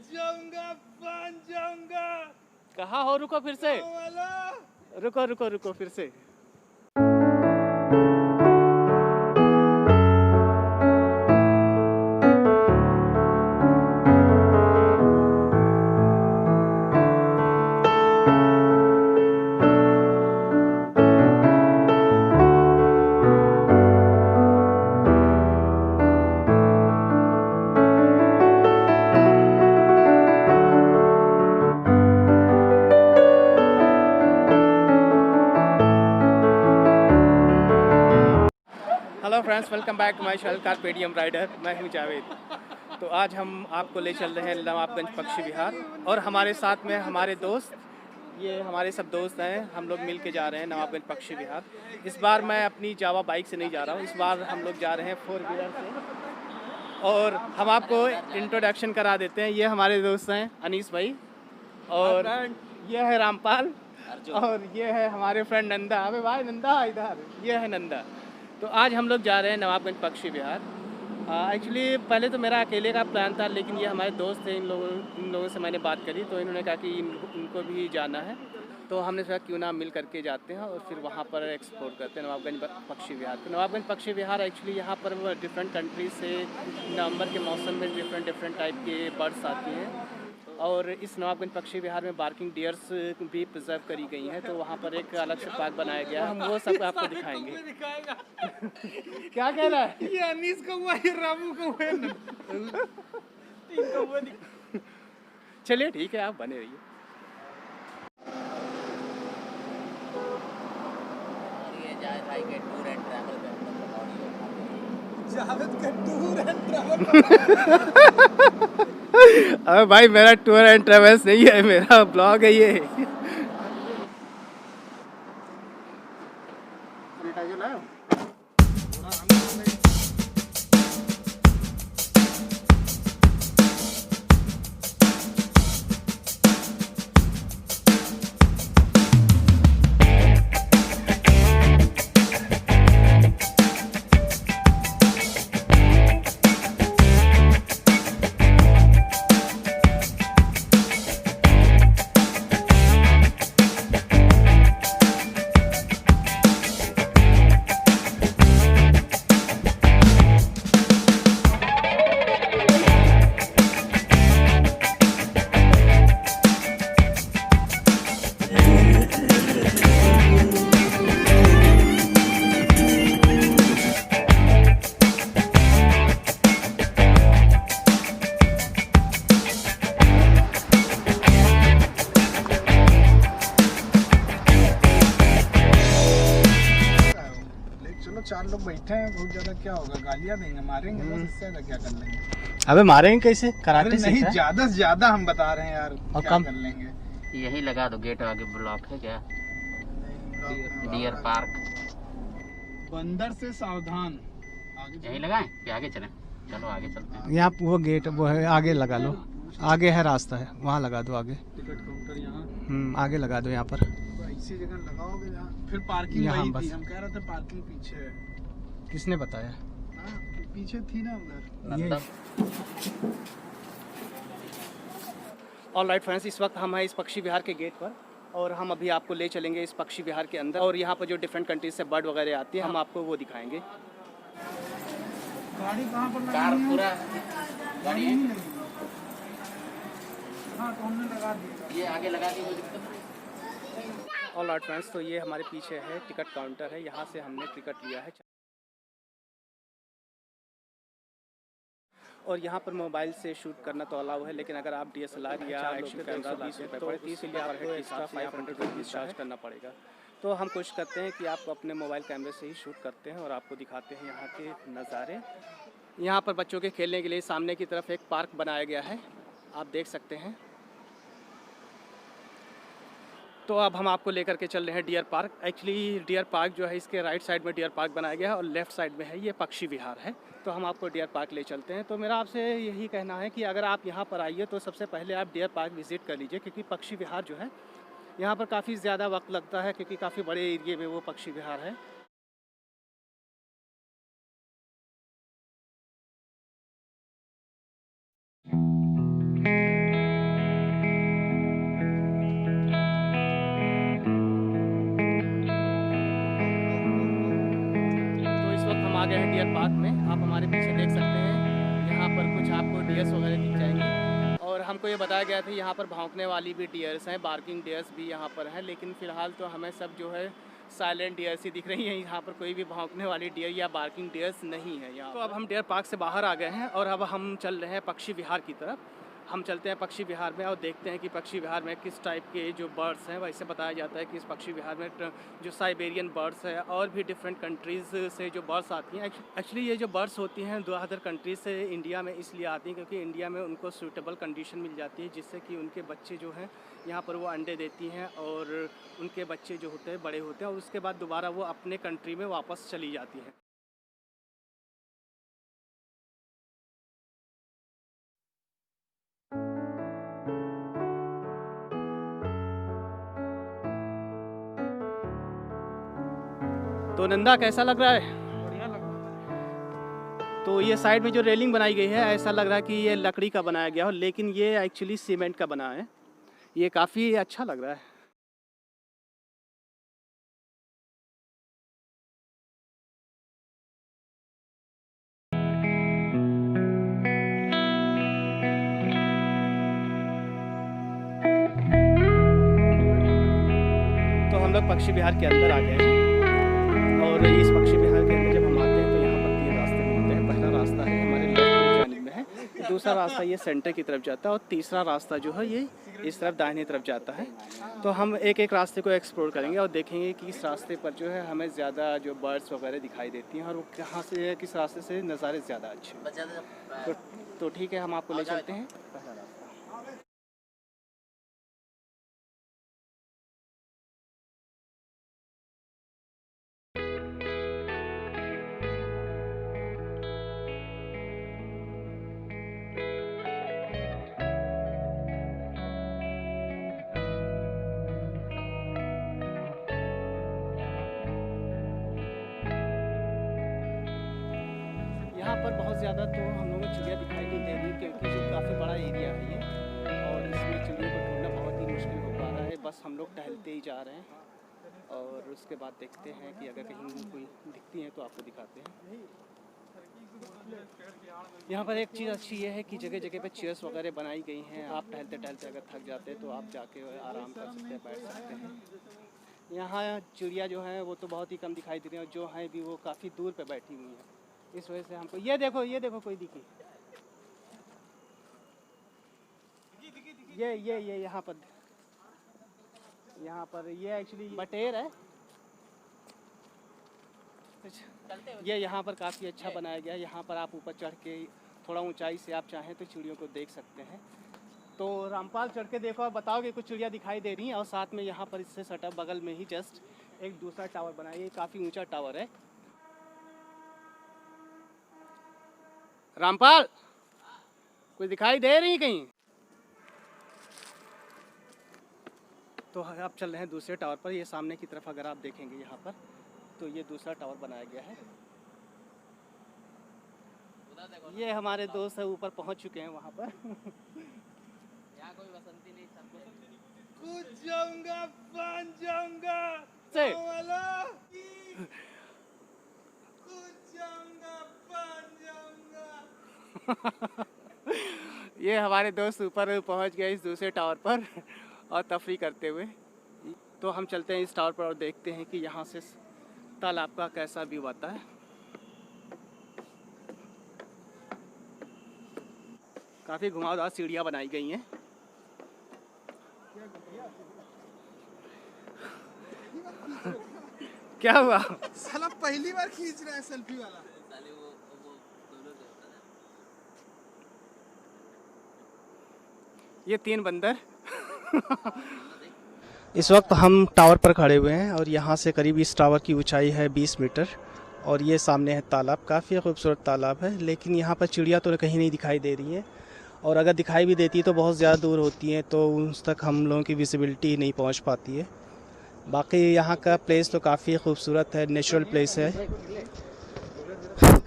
जाऊंगा, बन जाऊंगा। कहाँ हो? रुको फिर से, रुको रुको रुको फिर से। Hello friends, welcome back to my channel Carpediem Rider. मैं हूं जावेद। तो आज हम आपको ले चल रहे हैं नवाबगंज पक्षी विहार और हमारे साथ में हमारे दोस्त, ये हमारे सब दोस्त हैं। हम लोग मिल के जा रहे हैं नवाबगंज पक्षी विहार। इस बार मैं अपनी जावा बाइक से नहीं जा रहा हूँ, इस बार हम लोग जा रहे हैं 4 व्हीलर से। और हम आपको इंट्रोडक्शन करा देते हैं। ये हमारे दोस्त हैं अनीस भाई, और ये है रामपाल, और ये है हमारे फ्रेंड नंदा। अबे भाई नंदा इधर, ये है नंदा। तो आज हम लोग जा रहे हैं नवाबगंज पक्षी विहार। एक्चुअली पहले तो मेरा अकेले का प्लान था, लेकिन ये हमारे दोस्त थे, इन लोगों से मैंने बात करी तो इन्होंने कहा कि इनको भी जाना है। तो हमने सोचा क्यों ना मिल करके जाते हैं और फिर वहाँ पर एक्सप्लोर करते हैं नवाबगंज पक्षी विहार। तो नवाबगंज पक्षी विहार एक्चुअली यहाँ पर डिफरेंट कंट्रीज से नवंबर के मौसम में डिफरेंट टाइप के बर्ड्स आती हैं। और इस नवाबगंज पक्षी विहार में बार्किंग डियर्स भी प्रिजर्व करी गई हैं। तो वहाँ पर एक अलग से पार्क बनाया गया है, हम वो सब आपको दिखाएंगे। क्या कह रहा है? ये अनीस का हुआ, ये रामू का हुआ। चलिए ठीक है, आप बने रहिए। जावेद का टूर एंड ट्रैवल। अबे भाई मेरा टूर एंड ट्रेवल्स नहीं है, मेरा ब्लॉग है ये। चार लोग बैठे हैं, बहुत ज्यादा क्या होगा, गालियां देंगे, मारेंगे, बस इससे ज्यादा क्या कर लेंगे। अबे मारेंगे कैसे? कराटे नहीं, ज्यादा से ज्यादा हम बता रहे हैं यार, और क्या कम कर लेंगे। यही लगा दो, गेट आगे ब्लॉक है क्या? Deer park. बंदर से सावधान। यही लगाएं कि आगे चलें? चलो आगे चलते हैं। यहाँ वो गेट वो है, आगे लगा लो, आगे है रास्ता है, वहाँ लगा दो आगे। टिकट काउंटर यहाँ आगे लगा दो यहाँ पर। ऐसी जगह लगाओगे जहाँ फिर पार्किंग यहाँ वही बस। थी, हम कह रहे थे पार्किंग पीछे है। किसने बताया? हाँ, पीछे थी ना उधर। ये ऑलराइट फ्रेंड्स, इस वक्त हम हैं इस पक्षी विहार के गेट पर और हम अभी आपको ले चलेंगे इस पक्षी विहार के अंदर। और यहाँ पर जो डिफरेंट कंट्रीज से बर्ड वगैरह आती है, हम आपको वो दिखाएंगे। गाड़ी कहाँ पर कार लगी है? पूरा गाड़ी है। हाँ तो हमने लगा दिया। ये आगे लगा दी, कोई दिक्कत नहीं। ऑलराइट फ्रेंड्स, तो ये हमारे पीछे है टिकट काउंटर है, यहाँ से हमने टिकट लिया है। और यहाँ पर मोबाइल से शूट करना तो अलाउ है, लेकिन अगर आप DSLR या एक्शन कैमरा लाते हैं तो इसके लिए आपको एक्स्ट्रा 500 रुपीज़ चार्ज करना पड़ेगा। तो हम कोशिश करते हैं कि आप अपने मोबाइल कैमरे से ही शूट करते हैं और आपको दिखाते हैं यहाँ के नज़ारे। यहाँ पर बच्चों के खेलने के लिए सामने की तरफ एक पार्क बनाया गया है, आप देख सकते हैं। तो अब हम आपको लेकर के चल रहे हैं deer park. Actually deer park जो है, इसके राइट साइड में डियर पार्क बनाया गया है और लेफ़्ट साइड में है ये पक्षी विहार है। तो हम आपको डियर पार्क ले चलते हैं। तो मेरा आपसे यही कहना है कि अगर आप यहाँ पर आइए तो सबसे पहले आप डियर पार्क विज़िट कर लीजिए, क्योंकि पक्षी विहार जो है यहाँ पर काफ़ी ज़्यादा वक्त लगता है, क्योंकि काफ़ी बड़े एरिए में वो पक्षी विहार है। आ गए हैं डियर पार्क में। आप हमारे पीछे देख सकते हैं, यहाँ पर कुछ आपको डियर्स वगैरह दिख जाएंगे। और हमको ये बताया गया था यहाँ पर भौंकने वाली भी डियर्स हैं, बार्किंग डियर्स भी यहाँ पर हैं, लेकिन फ़िलहाल तो हमें सब जो है साइलेंट डियर्स ही दिख रही हैं। यहाँ पर कोई भी भौंकने वाली डियर या बार्किंग डियर्स नहीं है यहाँ। तो अब हम डियर पार्क से बाहर आ गए हैं और अब हम चल रहे हैं पक्षी विहार की तरफ। हम चलते हैं पक्षी विहार में और देखते हैं कि पक्षी विहार में किस टाइप के जो बर्ड्स हैं। वैसे बताया जाता है कि इस पक्षी विहार में जो साइबेरियन बर्ड्स है और भी डिफरेंट कंट्रीज़ से जो बर्ड्स आती हैं। एक्चुअली ये जो बर्ड्स होती हैं 2 अदर कंट्रीज़ से इंडिया में इसलिए आती हैं क्योंकि इंडिया में उनको सूटेबल कंडीशन मिल जाती है, जिससे कि उनके बच्चे जो हैं यहाँ पर वो अंडे देती हैं और उनके बच्चे जो होते हैं बड़े होते हैं और उसके बाद दोबारा वो अपने कंट्री में वापस चली जाती हैं। तो नंदा कैसा लग रहा है? बढ़िया लग रहा है। तो ये साइड में जो रेलिंग बनाई गई है ऐसा लग रहा है कि ये लकड़ी का बनाया गया हो, लेकिन ये एक्चुअली सीमेंट का बना है। ये काफ़ी अच्छा लग रहा है। तो हम लोग पक्षी विहार के अंदर आ गए हैं और इस पक्षी विहार के अंदर जब हम आते हैं तो यहाँ पर 3 रास्ते मिलते हैं। पहला रास्ता है हमारे लेफ्ट जानिब में है, दूसरा रास्ता ये सेंटर की तरफ जाता है और तीसरा रास्ता जो है ये इस तरफ दाहिने तरफ जाता है। तो हम एक एक रास्ते को एक्सप्लोर करेंगे और देखेंगे कि इस रास्ते पर जो है हमें ज़्यादा जो बर्ड्स वगैरह दिखाई देती हैं और वो कहाँ से किस रास्ते से नज़ारे ज़्यादा अच्छे। तो ठीक है, हम आपको ले चलते हैं पहला रास्ता। यहाँ पर बहुत ज़्यादा तो हम लोगों को चिड़िया दिखाई नहीं दे रही क्योंकि जो काफ़ी बड़ा एरिया है ये और इसमें चिड़ियों को ढूंढना बहुत ही मुश्किल हो पा रहा है। बस हम लोग टहलते ही जा रहे हैं और उसके बाद देखते हैं कि अगर कहीं कोई दिखती हैं तो आपको दिखाते हैं। यहाँ पर एक चीज़ अच्छी ये है कि जगह जगह पे चेयर्स वगैरह बनाई गई हैं। आप टहलते टहलते अगर थक जाते हैं तो आप जाके आराम कर सकते हैं, बैठ सकते हैं। यहाँ चिड़िया जो है वो तो बहुत ही कम दिखाई दे रही है और जो है भी वो काफ़ी दूर पे बैठी हुई हैं। इस वजह से हमको ये देखो कोई दिखी। ये यहाँ पर ये एक्चुअली बटेर है। ये यहाँ पर काफ़ी अच्छा बनाया गया है। यहाँ पर आप ऊपर चढ़ के थोड़ा ऊंचाई से आप चाहें तो चिड़ियों को देख सकते हैं। तो रामपाल चढ़ के देखो और बताओ कि कुछ चिड़िया दिखाई दे रही हैं। और साथ में यहाँ पर इससे सटा बगल में ही जस्ट एक दूसरा टावर बना है। ये काफ़ी ऊंचा टावर है। रामपाल कुछ दिखाई दे रही कहीं? तो आप चल रहे हैं दूसरे टावर पर। ये सामने की तरफ अगर आप देखेंगे यहाँ पर तो ये दूसरा टावर बनाया गया है। ये हमारे दोस्त है ऊपर पहुँच चुके हैं वहाँ पर। यहाँ कोई बसंती नहीं, कूद जाऊंगा, बन जाऊंगा, से कूद जाऊंगा, बन जाऊंगा। ये हमारे दोस्त ऊपर पहुंच गए इस दूसरे टावर पर और तफरी करते हुए। तो हम चलते हैं इस टावर पर और देखते हैं कि यहाँ से तालाब का कैसा व्यू आता है। काफ़ी घुमावदार सीढ़ियाँ बनाई गई हैं। क्या हुआ? साला पहली बार खींच रहा है सेल्फी वाला। ये 3 बंदर। इस वक्त हम टावर पर खड़े हुए हैं और यहाँ से करीब इस टावर की ऊंचाई है 20 मीटर और ये सामने है तालाब। काफ़ी खूबसूरत तालाब है, लेकिन यहाँ पर चिड़िया तो कहीं नहीं दिखाई दे रही है और अगर दिखाई भी देती है तो बहुत ज़्यादा दूर होती हैं, तो उस तक हम लोगों की विजिबिलिटी नहीं पहुँच पाती है। बाकी यहाँ का प्लेस तो काफ़ी खूबसूरत है, नेचुरल प्लेस है,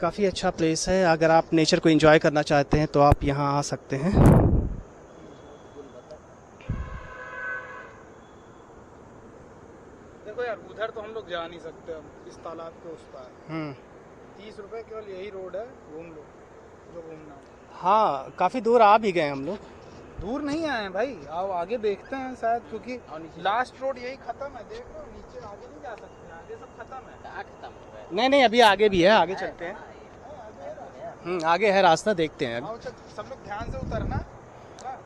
काफ़ी अच्छा प्लेस है। अगर आप नेचर को एंजॉय करना चाहते हैं तो आप यहाँ आ सकते हैं। देखो यार, उधर तो हम लोग जा नहीं सकते, हम इस तालाब के उस पार 30 रुपए केवल यही रोड है, घूम लो जो घूमना हो। हाँ काफ़ी दूर आ भी गए हम लोग। दूर नहीं आए हैं भाई, आओ आगे देखते हैं शायद, क्योंकि लास्ट रोड यही खत्म है। देख लो नीचे, आगे नहीं जा सकते, आगे सब खत्म है। नहीं नहीं अभी आगे भी है, आगे चलते हैं। आगे है रास्ता, देखते हैं आओ सब लोग ध्यान से उतरना।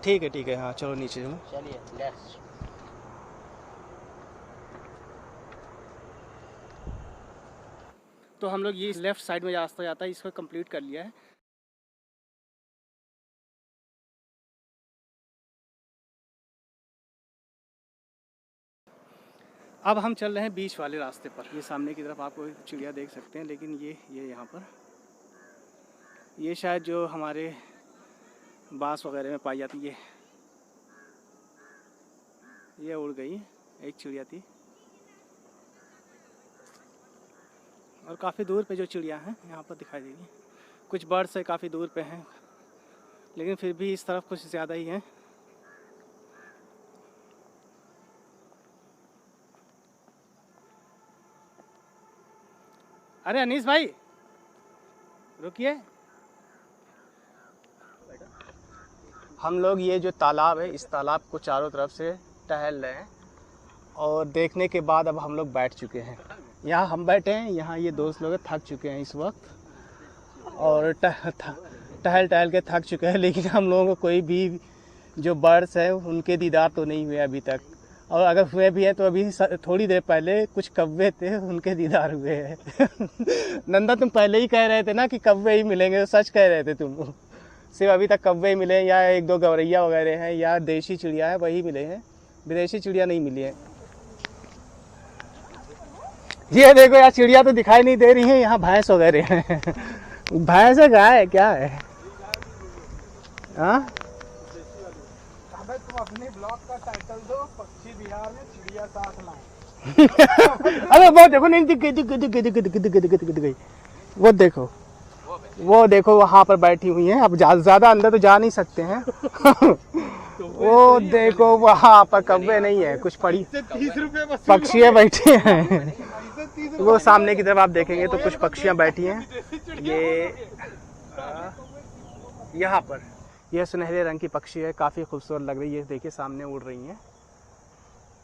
ठीक है हाँ चलो नीचे चलो। चलिए लेट्स। तो हम लोग ये लेफ्ट साइड में रास्ता जाता है, इसको कंप्लीट कर लिया है। अब हम चल रहे हैं बीच वाले रास्ते पर। ये सामने की तरफ आपको चिड़िया देख सकते हैं, लेकिन ये यहाँ पर ये शायद जो हमारे बांस वगैरह में पाई जाती है, ये उड़ गई। एक चिड़िया थी और काफ़ी दूर पे जो चिड़िया हैं यहाँ पर दिखाई देगी। कुछ बर्ड्स से काफ़ी दूर पे हैं, लेकिन फिर भी इस तरफ कुछ ज़्यादा ही हैं। अरे अनीस भाई रुकिए। हम लोग ये जो तालाब है, इस तालाब को चारों तरफ से टहल रहे हैं और देखने के बाद अब हम लोग बैठ चुके हैं। यहाँ हम बैठे हैं, यहाँ ये दोस्त लोग थक चुके हैं इस वक्त और टहल के थक चुके हैं, लेकिन हम लोगों को कोई भी जो बर्ड्स हैं उनके दीदार तो नहीं हुए अभी तक। और अगर हुए भी हैं तो अभी थोड़ी देर पहले कुछ कौवे थे, उनके दीदार हुए हैं। नंदा तुम पहले ही कह रहे थे ना कि कौवे ही मिलेंगे, तो सच कह रहे थे तुम। सिर्फ अभी तक कौवे ही मिले हैं, या एक दो गौरैया वगैरह हैं, या देशी चिड़िया है वही मिले हैं, विदेशी चिड़िया नहीं मिली है। ये देखो यार चिड़िया तो दिखाई नहीं दे रही है, यहाँ भैंस वगैरह हैं। भैंस है गाय है क्या है? हाँ तुम अपने ब्लॉग का टाइटल दो, पक्षी बिहार में चिड़िया साथ लाएं। अरे वो देखो नहीं दिख गई, वो देखो वहाँ पर बैठी हुई हैं। अब ज्यादा अंदर तो जा नहीं सकते हैं। वो देखो वहाँ पर कौवे नहीं है, कुछ पड़ी पक्षियाँ बैठी हैं। वो सामने की तरफ आप देखेंगे तो कुछ पक्षियाँ बैठी हैं। ये यहाँ पर यह सुनहरे रंग की पक्षी है, काफ़ी खूबसूरत लग रही है। देखिए सामने उड़ रही हैं।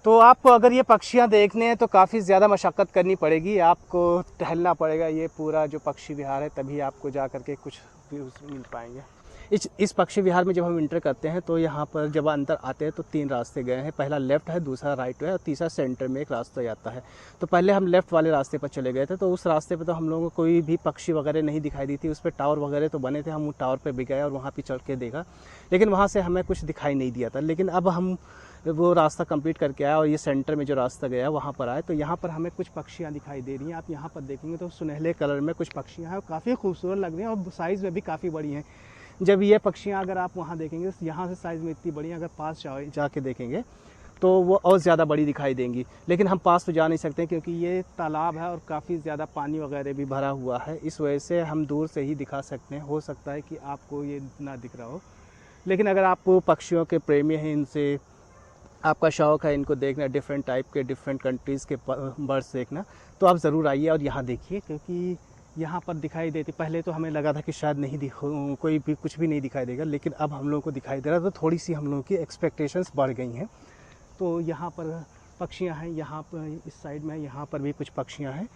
तो आपको अगर ये पक्षियाँ देखने हैं तो काफ़ी ज़्यादा मशक्क़त करनी पड़ेगी, आपको टहलना पड़ेगा ये पूरा जो पक्षी विहार है, तभी आपको जा कर के कुछ व्यूज़ मिल पाएंगे। इस पक्षी विहार में जब हम इंटर करते हैं तो यहाँ पर जब अंदर आते हैं तो 3 रास्ते गए हैं। पहला लेफ़्ट है, दूसरा राइट है और तीसरा सेंटर में एक रास्ता जाता है। तो पहले हम लेफ़्ट वाले रास्ते पर चले गए थे, तो उस रास्ते पे तो हम लोगों को कोई भी पक्षी वगैरह नहीं दिखाई दी थी। उस पर टावर वगैरह तो बने थे, हम उस टावर पर भी गए और वहाँ पर चढ़ के देखा, लेकिन वहाँ से हमें कुछ दिखाई नहीं दिया था। लेकिन अब हम वो रास्ता कंप्लीट करके आए और ये सेंटर में जो रास्ता गया वहाँ पर आए, तो यहाँ पर हमें कुछ पक्षियाँ दिखाई दे रही हैं। आप यहाँ पर देखेंगे तो सुनहरे कलर में कुछ पक्षियाँ हैं और काफ़ी खूबसूरत लग रही हैं और साइज़ में भी काफ़ी बड़ी हैं। जब ये पक्षियाँ अगर आप वहाँ देखेंगे यहाँ से साइज़ में इतनी बड़ी हैं, अगर पास जाके देखेंगे तो वो और ज़्यादा बड़ी दिखाई देंगी। लेकिन हम पास तो जा नहीं सकते क्योंकि ये तालाब है और काफ़ी ज़्यादा पानी वगैरह भी भरा हुआ है, इस वजह से हम दूर से ही दिखा सकते हैं। हो सकता है कि आपको ये ना दिख रहा हो, लेकिन अगर आप पक्षियों के प्रेमी हैं, इनसे आपका शौक़ है इनको देखना, डिफरेंट टाइप के डिफरेंट कंट्रीज़ के बर्ड्स देखना, तो आप ज़रूर आइए और यहाँ देखिए, क्योंकि यहाँ पर दिखाई देती। पहले तो हमें लगा था कि शायद नहीं कोई भी कुछ भी नहीं दिखाई देगा, लेकिन अब हम लोगों को दिखाई दे रहा है, तो थोड़ी सी हम लोगों की एक्सपेक्टेशंस बढ़ गई हैं। तो यहाँ पर पक्षियाँ हैं, यहाँ पर इस साइड में यहाँ पर भी कुछ पक्षियाँ हैं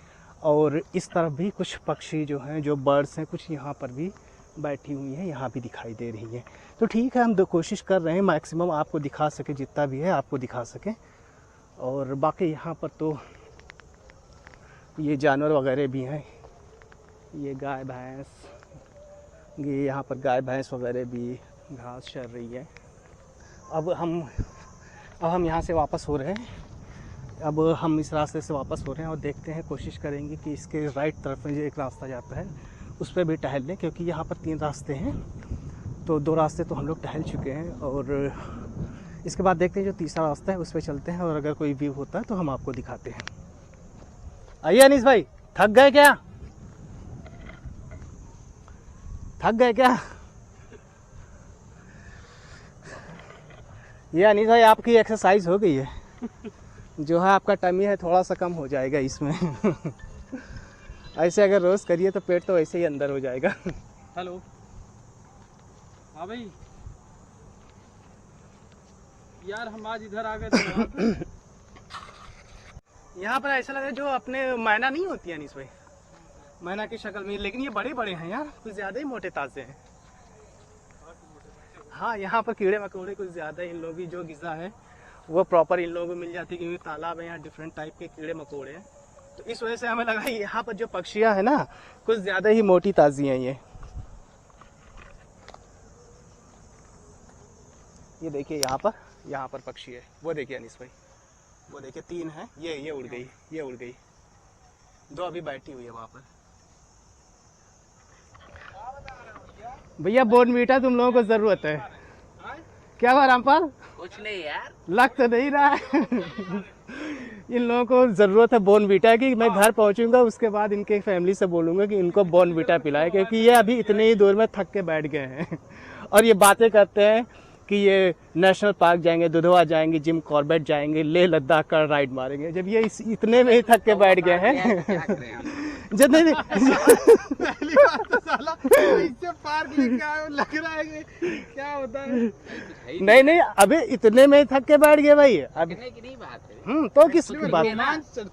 और इस तरफ भी कुछ पक्षी जो हैं, जो बर्ड्स हैं, कुछ यहाँ पर भी बैठी हुई हैं, यहाँ भी दिखाई दे रही हैं। तो ठीक है, हम कोशिश कर रहे हैं मैक्सिमम आपको दिखा सके, जितना भी है आपको दिखा सकें। और बाकी यहाँ पर तो ये जानवर वगैरह भी हैं, ये गाय भैंस, ये यहाँ पर गाय भैंस वगैरह भी घास चर रही है। अब हम यहाँ से वापस हो रहे हैं। अब हम इस रास्ते से वापस हो रहे हैं और देखते हैं, कोशिश करेंगे कि इसके राइट तरफ में जो एक रास्ता जाता है उस पर भी टहल लें, क्योंकि यहाँ पर 3 रास्ते हैं, तो 2 रास्ते तो हम लोग टहल चुके हैं। और इसके बाद देखते हैं जो तीसरा रास्ता है उस पर चलते हैं, और अगर कोई व्यू होता है तो हम आपको दिखाते हैं। आइए अनीस भाई, थक गए क्या? थक गए क्या? ये अनीस भाई आपकी एक्सरसाइज हो गई है। जो है आपका टमी है थोड़ा सा कम हो जाएगा इसमें। ऐसे अगर रोज करिए तो पेट तो ऐसे ही अंदर हो जाएगा। हेलो, हाँ भाई यार, हम आज इधर आ गए थे। यहाँ पर ऐसा लगा जो अपने मैना नहीं होती है अनीस भाई, मैना की शक्ल में, लेकिन ये बड़े बड़े हैं यार, कुछ ज़्यादा ही मोटे ताजे हैं। हाँ, यहाँ पर कीड़े मकोड़े कुछ ज़्यादा, इन लोगों की जो ग़िज़ा है वो प्रॉपर इन लोगों को मिल जाती है, क्योंकि तालाब है यहाँ, डिफरेंट टाइप के कीड़े मकोड़े हैं। तो इस वजह से हमें लगा यहाँ पर जो पक्षियाँ हैं ना, कुछ ज़्यादा ही मोटी ताज़ी हैं ये देखिए यहाँ पर पक्षी है, वो देखिए अनीस भाई, वो देखिए 3 हैं, ये उड़ गई, ये उड़ गई, 2 अभी बैठी हुई है वहाँ पर। भैया बोर्नवीटा तुम लोगों को जरूरत है क्या हुआ रामपाल? कुछ नहीं यार, लग तो नहीं रहा है। इन लोगों को जरूरत है बोर्नवीटा की। मैं घर पहुंचूंगा उसके बाद इनके फैमिली से बोलूंगा कि इनको बोर्नवीटा पिलाए, क्योंकि ये अभी इतने ही दूर में थक के बैठ गए हैं और ये बातें करते हैं कि ये नेशनल पार्क जाएंगे, दुधवा जाएंगे, जिम कॉर्बेट जाएंगे, लेह लद्दाख का राइड मारेंगे, जब ये इतने में ही थक के बैठ गए हैं। जितने पहली बार तो साला इससे पार्क लेके आए, लग रहा है कि क्या होता है। नहीं अबे इतने में ही थक के बैठ गए भाई। अब की नहीं बात है। तो किसकी बात?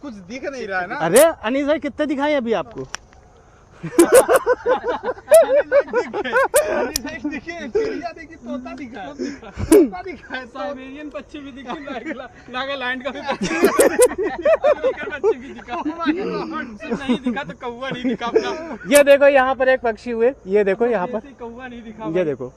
कुछ दिख नहीं रहा है ना। अरे अनीस भाई कितने दिखाए अभी आपको? देखिए, चिड़िया देखी, तोता दिखा, तोता दिखा है, साइबेरियन पक्षी भी दिखी, नागालैंड का भी पक्षी भी दिखा, नहीं दिखा तो कौवा नहीं दिखा अपना। ये देखो यहाँ पर एक पक्षी हुए, ये देखो यहाँ पर कौवा नहीं दिखा, ये देखो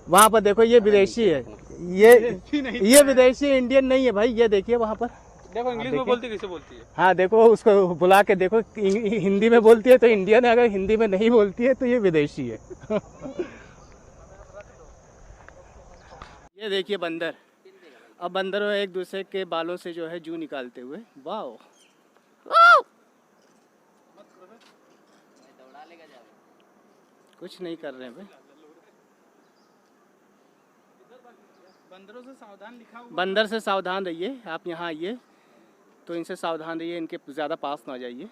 वहाँ पर देखो, ये विदेशी है, ये विदेशी इंडियन नहीं है भाई। ये देखिए वहाँ पर, देखो इंग्लिश में बोलती, कैसे बोलती है। हाँ देखो, उसको बुला के देखो, हिंदी में बोलती है तो इंडियन है, अगर हिंदी में नहीं बोलती है तो ये विदेशी है। ये देखिए बंदर, अब बंदर एक दूसरे के बालों से जो है जू निकालते हुए, वाओ। कुछ नहीं कर रहे हैं भाई, बंदरों से सावधान लिखा हुआ। बंदर से सावधान रहिए, आप यहाँ आइए तो इनसे सावधान रहिए, इनके ज़्यादा पास ना जाइए।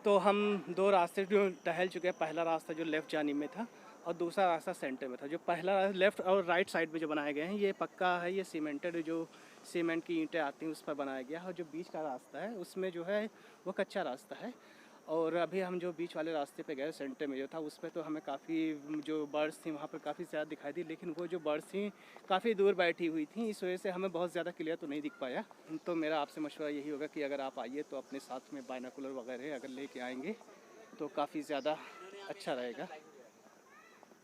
तो हम 2 रास्ते जो टहल चुके हैं। पहला रास्ता जो लेफ़्ट जाने में था और दूसरा रास्ता सेंटर में था। जो पहला लेफ़्ट और राइट साइड में जो बनाए गए हैं ये पक्का है, ये सीमेंटेड, जो सीमेंट की ईंटें आती हैं उस पर बनाया गया है। और जो बीच का रास्ता है उसमें जो है वो कच्चा रास्ता है। और अभी हम जो बीच वाले रास्ते पे गए सेंटर में जो था उस पर तो हमें काफ़ी जो बर्ड्स थी वहाँ पर काफ़ी ज़्यादा दिखाई दी, लेकिन वो जो बर्ड्स थी काफ़ी दूर बैठी हुई थी, इस वजह से हमें बहुत ज़्यादा क्लियर तो नहीं दिख पाया। तो मेरा आपसे मशवरा यही होगा कि अगर आप आइए तो अपने साथ में बाइनोकुलर वगैरह अगर लेके आएंगे तो काफ़ी ज़्यादा अच्छा रहेगा।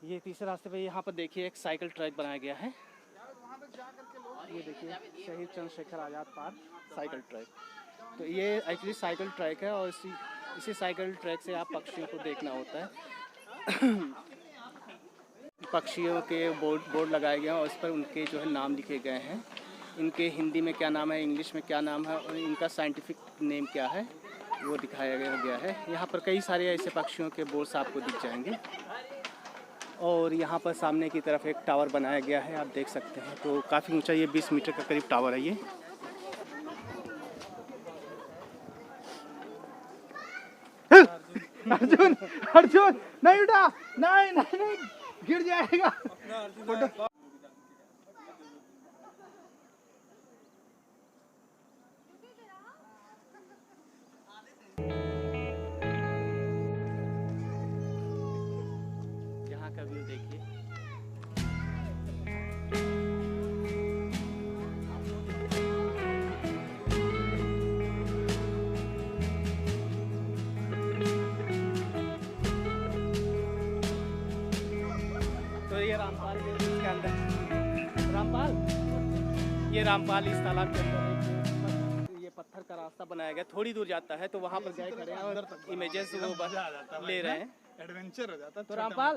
ये तीसरे रास्ते पे यहाँ पर देखिए एक साइकिल ट्रैक बनाया गया है, ये देखिए शहीद Chandrashekhar Azad park cycle track. तो ये एक्चुअली साइकिल ट्रैक है और इसी साइकिल ट्रैक से आप पक्षियों को देखना होता है। पक्षियों के बोर्ड लगाए गए हैं और इस पर उनके जो है नाम लिखे गए हैं, इनके हिंदी में क्या नाम है, इंग्लिश में क्या नाम है और इनका साइंटिफिक नेम क्या है वो दिखाया गया है। यहाँ पर कई सारे ऐसे पक्षियों के बोर्ड्स आपको दिख जाएंगे। और यहाँ पर सामने की तरफ एक टावर बनाया गया है, आप देख सकते हैं। तो काफ़ी ऊंचा, ये 20 मीटर का करीब टावर है ये। अर्जुन अर्जुन नहीं उठा, नहीं गिर जाएगा। यहाँ का व्यू देखिए, ये रामपाल इसके अंदर, ये रामपाल इस तालाब के अंदर ये पत्थर का रास्ता बनाया गया, थोड़ी दूर जाता है तो वहाँ पर गए खड़े हैं और इमेजेस वो ले रहे हैं, एडवेंचर हो जाता। तो रामपाल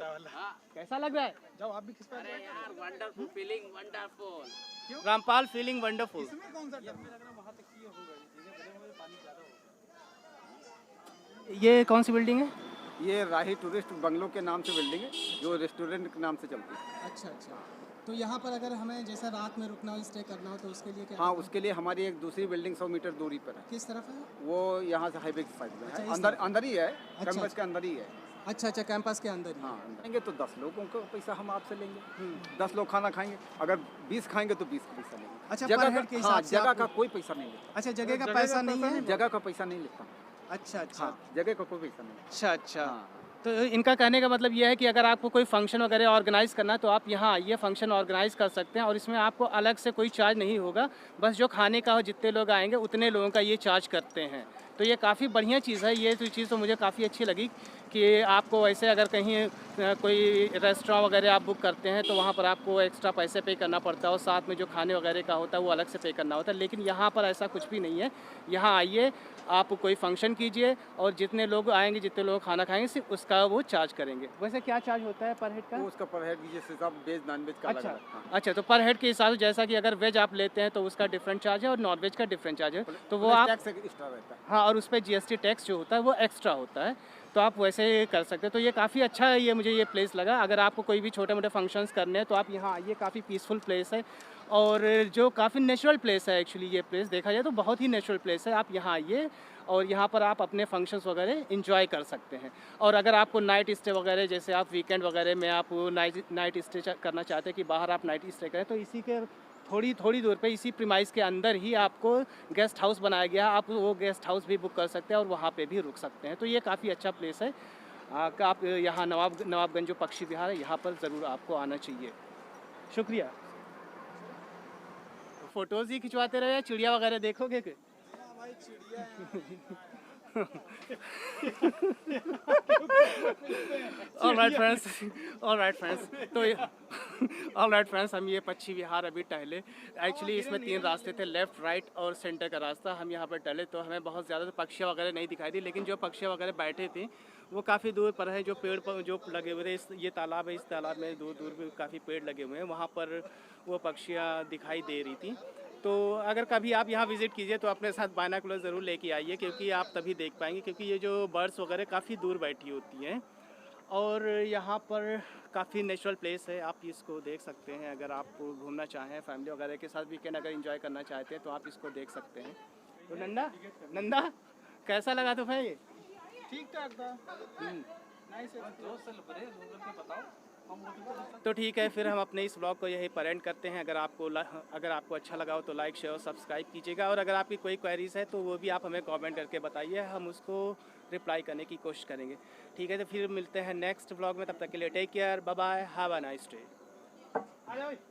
कैसा लग रहा है? जाओ आप भी किस पर। यार wonderful feeling, wonderful Rampal feeling wonderful. कौन सा डर लग रहा वहां तक की होगा, पानी ज्यादा होगा। ये कौन सी बिल्डिंग है? ये राही टूरिस्ट बंगलो के नाम से बिल्डिंग है, जो रेस्टोरेंट के नाम से चलती है। अच्छा, तो तो यहाँ पर अगर हमें जैसा रात में रुकना हो, स्टे करना हो, तो उसके लिए क्या? हाँ, उसके लिए हमारी एक दूसरी बिल्डिंग 100 मीटर दूरी पर है। किस तरफ है? वो यहाँ से हाईवे की साइड में अच्छा, है, इस अंदर तरफ। अंदर ही है, अच्छा, कैंपस के अंदर ही है। अच्छा अच्छा, कैंपस के अंदर ही। हाँ, लेंगे तो 10 लोगों का पैसा हम आपसे लेंगे। 10 लोग खाना खाएंगे, अगर 20 खाएंगे तो 20 का पैसा लेंगे। अच्छा, जगह पर हेड के का, हिसाब हाँ, से जगह आपको- का कोई पैसा नहीं लेता। अच्छा, जगह का पैसा नहीं है? जगह का पैसा नहीं लेता। अच्छा अच्छा। हाँ, जगह का कोई पैसा नहीं। अच्छा अच्छा। हाँ। तो इनका कहने का मतलब ये है कि अगर आपको कोई फंक्शन वगैरह ऑर्गेनाइज़ करना है तो आप यहाँ आइए, फंक्शन ऑर्गेनाइज़ कर सकते हैं और इसमें आपको अलग से कोई चार्ज नहीं होगा। बस जो खाने का हो, जितने लोग आएंगे उतने लोगों का ये चार्ज करते हैं। तो ये काफ़ी बढ़िया चीज़ है। ये तो चीज़ तो मुझे काफ़ी अच्छी लगी कि आपको वैसे अगर कहीं कोई रेस्टोरेंट वगैरह आप बुक करते हैं तो वहाँ पर आपको एक्स्ट्रा पैसे पे करना पड़ता है और साथ में जो खाने वगैरह का होता है वो अलग से पे करना होता है। लेकिन यहाँ पर ऐसा कुछ भी नहीं है। यहाँ आइए, आप कोई फंक्शन कीजिए और जितने लोग आएंगे, जितने लोग खाना खाएंगे, सिर्फ उसका वो चार्ज करेंगे। वैसे क्या चार्ज होता है पर हेड का? वो उसका पर हेड जैसे सब वेज नॉन वेज का अलग अच्छा अलग। हाँ। अच्छा, तो पर हेड के हिसाब से जैसा कि अगर वेज आप लेते हैं तो उसका डिफरेंट चार्ज है और नॉन वेज का डिफरेंट चार्ज है। तो वो आप, टैक्स एक्स्ट्रा रहता है। हाँ, और उस पर GST टैक्स जो होता है वो एक्स्ट्रा होता है। तो आप वैसे कर सकते हैं। तो ये काफ़ी अच्छा है, ये मुझे ये प्लेस लगा। अगर आपको कोई भी छोटे मोटे फंक्शंस करने हैं तो आप यहाँ आइए, काफ़ी पीसफुल प्लेस है और जो काफ़ी नेचुरल प्लेस है। एक्चुअली ये प्लेस देखा जाए तो बहुत ही नेचुरल प्लेस है। आप यहाँ आइए और यहाँ पर आप अपने फंक्शंस वगैरह इंजॉय कर सकते हैं। और अगर आपको नाइट स्टे वगैरह, जैसे आप वीकेंड वगैरह में आप नाइट स्टे करना चाहते हैं कि बाहर आप नाइट स्टे करें, तो इसी के थोड़ी दूर पे इसी प्रीमाइस के अंदर ही आपको गेस्ट हाउस बनाया गया है। आप वो गेस्ट हाउस भी बुक कर सकते हैं और वहाँ पे भी रुक सकते हैं। तो ये काफ़ी अच्छा प्लेस है। आप यहाँ नवाबगंज जो पक्षी विहार है, यहाँ पर ज़रूर आपको आना चाहिए। शुक्रिया। फ़ोटोज़ ही खिंचवाते रहे या चिड़िया वगैरह देखोगे कि? ऑलराइट फ्रेंड्स, हम ये पक्षी विहार अभी टहले। एक्चुअली इसमें 3 रास्ते थे, लेफ़्ट, राइट और सेंटर का रास्ता। हम यहाँ पर टहले तो हमें बहुत ज़्यादा तो पक्षी वगैरह नहीं दिखाई दी, लेकिन जो पक्षी वगैरह बैठे थे वो काफ़ी दूर पर है। जो पेड़ पर जो लगे हुए थे, ये तालाब है, इस तालाब में दूर दूर में काफ़ी पेड़ लगे हुए हैं, वहाँ पर वो पक्षियाँ दिखाई दे रही थी। तो अगर कभी आप यहाँ विज़िट कीजिए तो अपने साथ बाइनोकुलर ज़रूर लेके आइए, क्योंकि आप तभी देख पाएंगे, क्योंकि ये जो बर्ड्स वगैरह काफ़ी दूर बैठी होती हैं और यहाँ पर काफ़ी नेचुरल प्लेस है। आप इसको देख सकते हैं। अगर आप घूमना चाहें फैमिली वगैरह के साथ वीकेंड अगर एंजॉय करना चाहते हैं तो आप इसको देख सकते हैं। तो नंदा कैसा लगा तुम्हें ये? ठीक ठाक था। नाइस है। बताओ। तो ठीक है, फिर हम अपने इस ब्लॉग को यही पर एंड करते हैं। अगर आपको अच्छा लगा हो तो लाइक, शेयर और सब्सक्राइब कीजिएगा और अगर आपकी कोई क्वेरीज है तो वो भी आप हमें कमेंट करके बताइए, हम उसको रिप्लाई करने की कोशिश करेंगे। ठीक है, तो फिर मिलते हैं नेक्स्ट ब्लॉग में। तब तक के लिए take care, bye bye, have a nice day.